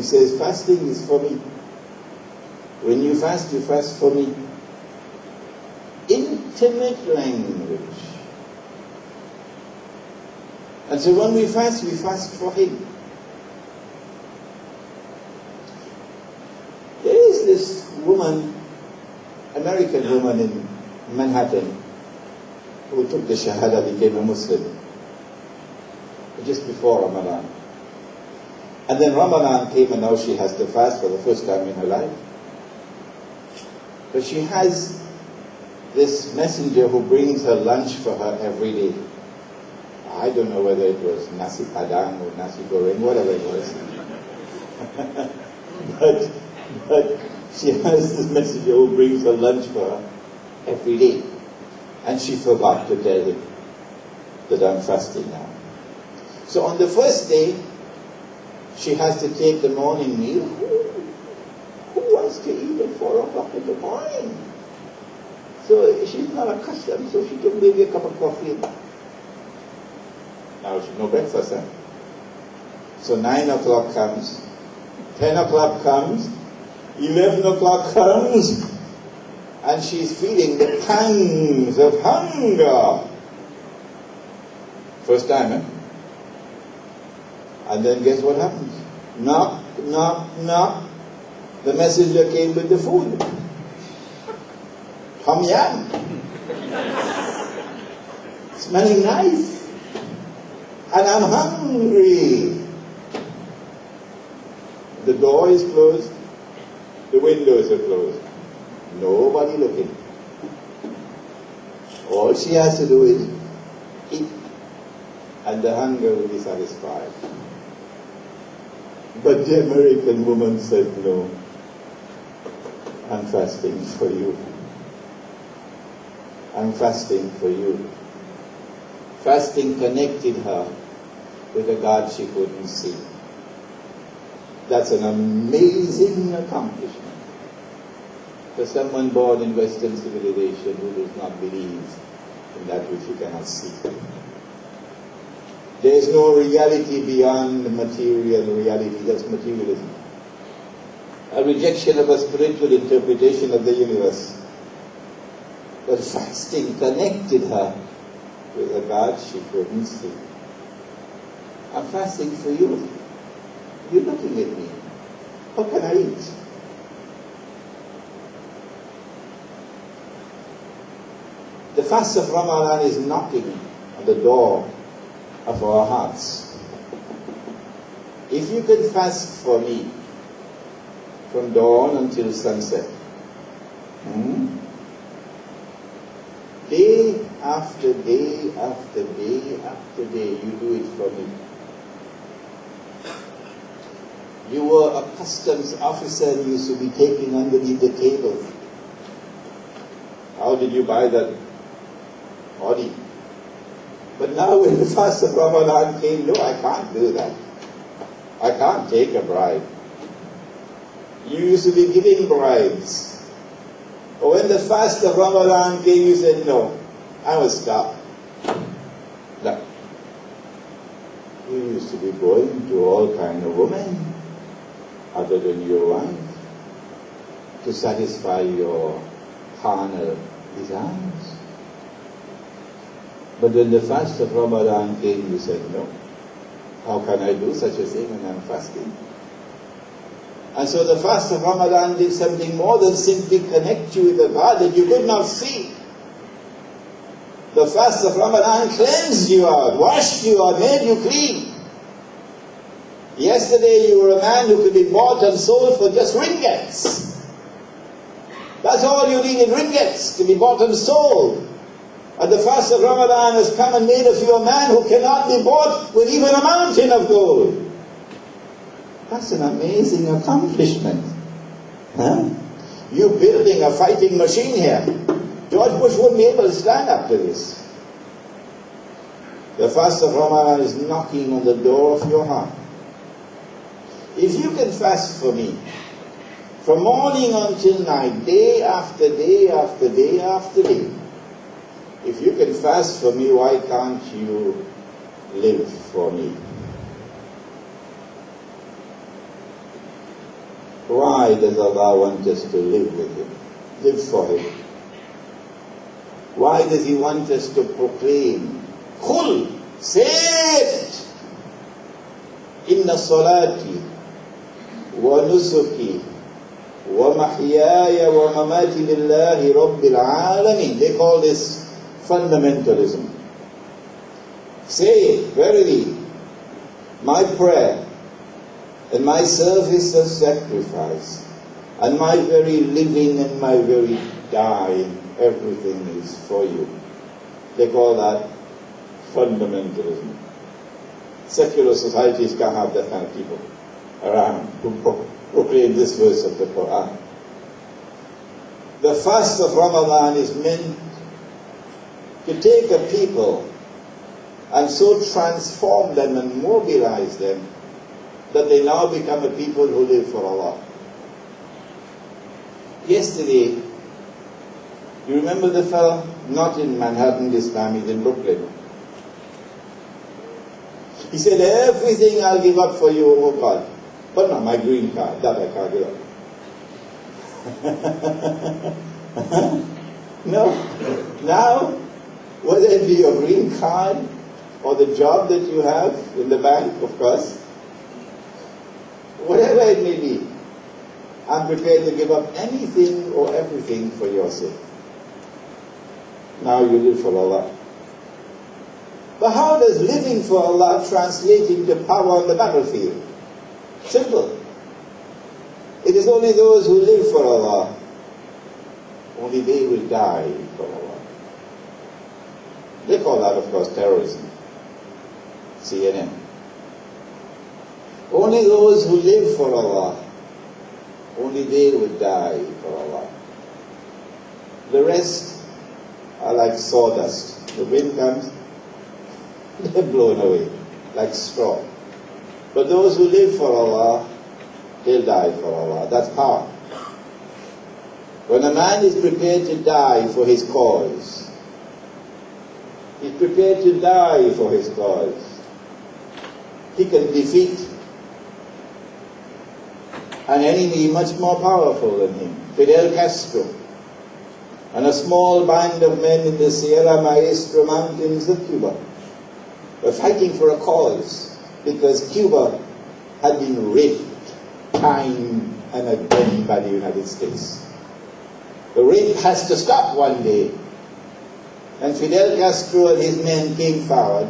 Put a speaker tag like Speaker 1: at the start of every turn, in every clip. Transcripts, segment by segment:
Speaker 1: He says, fasting is for me. When you fast for me. Intimate language. And so when we fast for him. There is this woman, American woman in Manhattan, who took the Shahada, became a Muslim, just before Ramadan. And then Ramadan came and now she has to fast for the first time in her life. But she has this messenger who brings her lunch for her every day. I don't know whether it was nasi padang or nasi goreng, whatever it was. but she has this messenger who brings her lunch for her every day. And she forgot to tell him that I'm fasting now. So on the first day, she has to take the morning meal. Who wants to eat at 4 o'clock in the morning? So she's not accustomed, so she took maybe a cup of coffee. Now she's no breakfast, huh? So 9 o'clock comes, 10 o'clock comes, 11 o'clock comes, and she's feeling the pangs of hunger. First time, eh? And then guess what happens? Knock, knock, knock. The messenger came with the food. Tom yum. Smelling nice. And I'm hungry. The door is closed. The windows are closed. Nobody looking. All she has to do is eat. And the hunger will be satisfied. But the American woman said, no, I'm fasting for you. I'm fasting for you. Fasting connected her with a God she couldn't see. That's an amazing accomplishment for someone born in Western civilization who does not believe in that which you cannot see. There is no reality beyond the material reality. That's materialism. A rejection of a spiritual interpretation of the universe. But fasting connected her with a God she couldn't see. I'm fasting for you. You're looking at me. How can I eat? The fast of Ramadan is knocking at the door of our hearts. If you can fast for me from dawn until sunset, day after day after day after day, you do it for me. You were a customs officer and used to be taking underneath the table. How did you buy that Audi? But now when the fast of Ramadan came, no, I can't do that. I can't take a bribe. You used to be giving bribes. But when the fast of Ramadan came, you said, no, I will stop. No. You used to be going to all kind of women, other than your wife, to satisfy your carnal desires. But when the fast of Ramadan came, you said, no. How can I do such a thing when I'm fasting? And so the fast of Ramadan did something more than simply connect you with a God that you could not see. The fast of Ramadan cleansed you out, washed you out, made you clean. Yesterday you were a man who could be bought and sold for just ringgits. That's all you needed, ringgits, to be bought and sold. And the fast of Ramadan has come and made of you a man who cannot be bought with even a mountain of gold. That's an amazing accomplishment. Huh? You're building a fighting machine here. George Bush wouldn't be able to stand up to this. The fast of Ramadan is knocking on the door of your heart. If you can fast for me, from morning until night, day after day after day after day, if you can fast for me, why can't you live for me? Why does Allah want us to live with Him? Live for Him. Why does He want us to proclaim? Qul, say it! Inna salati wa nusuki wa mahyaya wa mamati lillahi rabbil alamin. They call this fundamentalism. Say it, verily, my prayer and my service of sacrifice and my very living and my very dying, everything is for you. They call that fundamentalism. Secular societies can't have that kind of people around who proclaim this verse of the Quran. The fast of Ramadan is meant to take a people and so transform them and mobilize them that they now become a people who live for Allah. Yesterday, you remember the fellow, not in Manhattan this time, he's in Brooklyn. He said, everything I'll give up for you, oh God. But not my green card, that I can't give up. No. Now, whether it be your green card or the job that you have in the bank, of course, whatever it may be, I'm prepared to give up anything or everything for your sake. Now you live for Allah. But how does living for Allah translate into power on the battlefield? Simple. It is only those who live for Allah, only they will die for Allah. They call that, of course, terrorism. CNN. Only those who live for Allah, only they will die for Allah. The rest are like sawdust. The wind comes, they're blown away like straw. But those who live for Allah, they'll die for Allah. That's power. When a man is prepared to die for his cause, he's prepared to die for his cause, he can defeat an enemy much more powerful than him. Fidel Castro and a small band of men in the Sierra Maestra mountains of Cuba were fighting for a cause because Cuba had been raped time and again by the United States. The rape has to stop one day. And Fidel Castro and his men came forward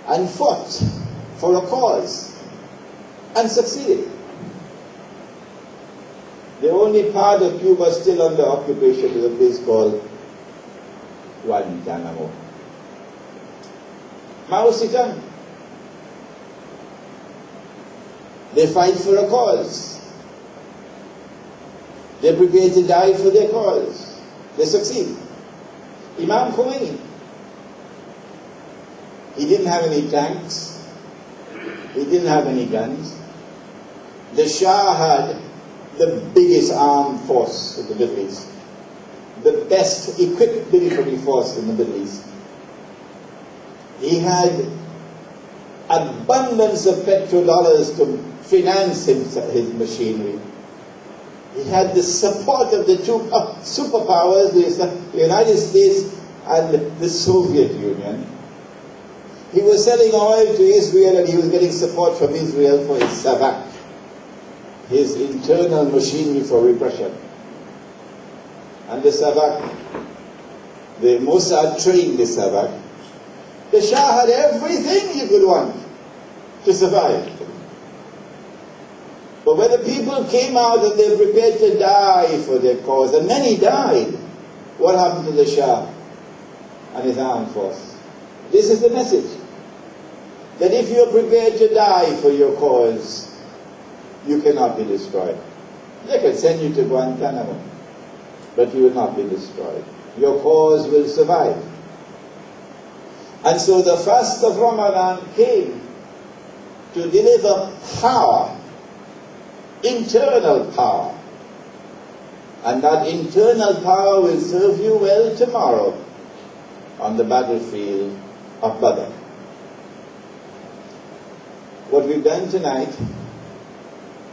Speaker 1: and fought for a cause and succeeded. The only part of Cuba still under occupation is a place called Guantanamo. Mao Zedong. They fight for a cause. They're prepared to die for their cause. They succeed. Imam Khomeini. He didn't have any tanks. He didn't have any guns. The Shah had the biggest armed force in the Middle East. The best equipped military force in the Middle East. He had abundance of petrodollars to finance his machinery. He had the support of the two superpowers, the United States and the Soviet Union. He was selling oil to Israel and he was getting support from Israel for his savak, his internal machinery for repression. And the savak, the Mossad trained the savak. The Shah had everything he could want to survive. But when the people came out and they were prepared to die for their cause, and many died, what happened to the Shah and his armed force? This is the message. That if you are prepared to die for your cause, you cannot be destroyed. They can send you to Guantanamo, but you will not be destroyed. Your cause will survive. And so the fast of Ramadan came to deliver power, internal power. And that internal power will serve you well tomorrow on the battlefield of Badr. What we've done tonight